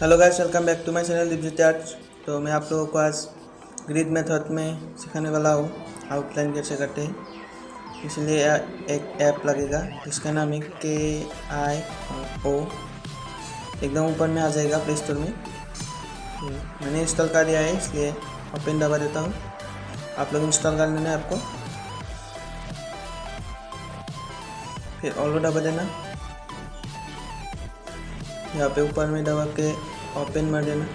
Hello guys, welcome back to my channel Deepjyoti art. तो मैं आप लोगों को आज ग्रिड मेथड में सिखाने वाला हूँ आउटलाइन कैसे करते हैं। इसलिए एक ऐप लगेगा जिसका नाम है KIO। एकदम ऊपर में आ जाएगा प्ले स्टोर में। मैंने इंस्टॉल कर दिया है, इसलिए ओपन दबा देता हूँ। आप लोग इंस्टॉल कर लेना है आपको, फिर ऑल दबा देना। यहाँ पे ऊपर में दबा के ओपन मार देना।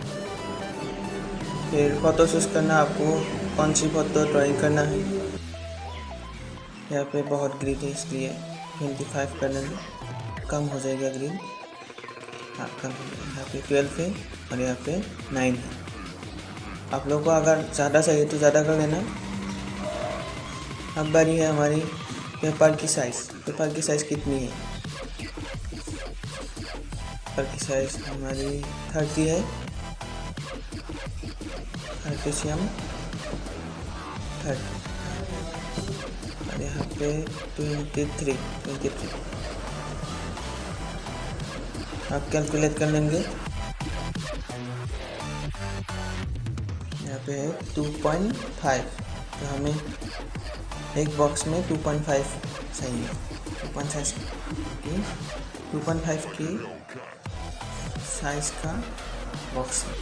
फिर फ़ोटो चूज़ करना, आपको कौन सी फ़ोटो ड्राइंग करना है। यहाँ पे बहुत ग्रिड है, इसलिए 25 कर देना, कम हो जाएगा ग्रिड। हाँ, कम हो जाएगा। यहाँ पे 12 है और यहाँ पे 9 है। आप लोग को अगर ज़्यादा चाहिए तो ज़्यादा कर लेना। अब बारी है हमारी पेपर की साइज़। पेपर की साइज़ कितनी है? पेपर की साइज़ हमारी 30 है। 30 से हम 30 और यहाँ पे 23। आप कैलकुलेट कर लेंगे। यहाँ पे है 2.5, तो हमें एक बॉक्स में 2.5 चाहिए। 2.5 की साइज का बॉक्स है।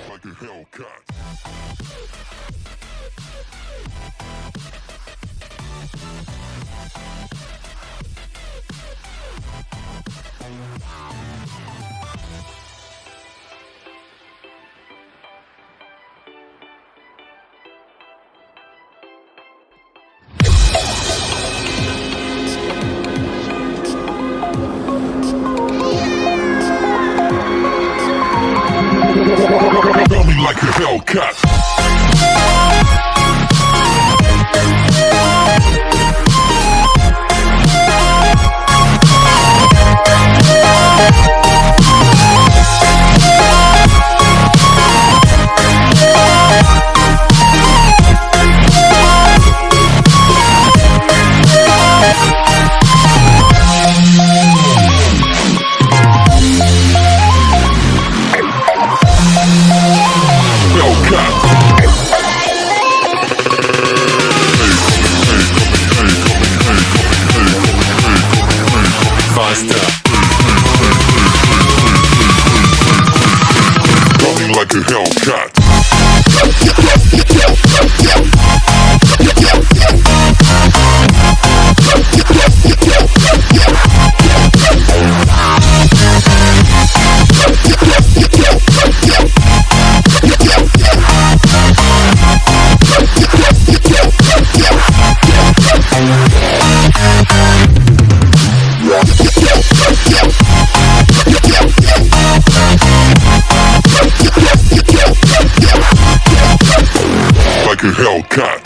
Like a Hellcat. Coming like a Hellcat. Coming like a Hellcat. Like a Hellcat.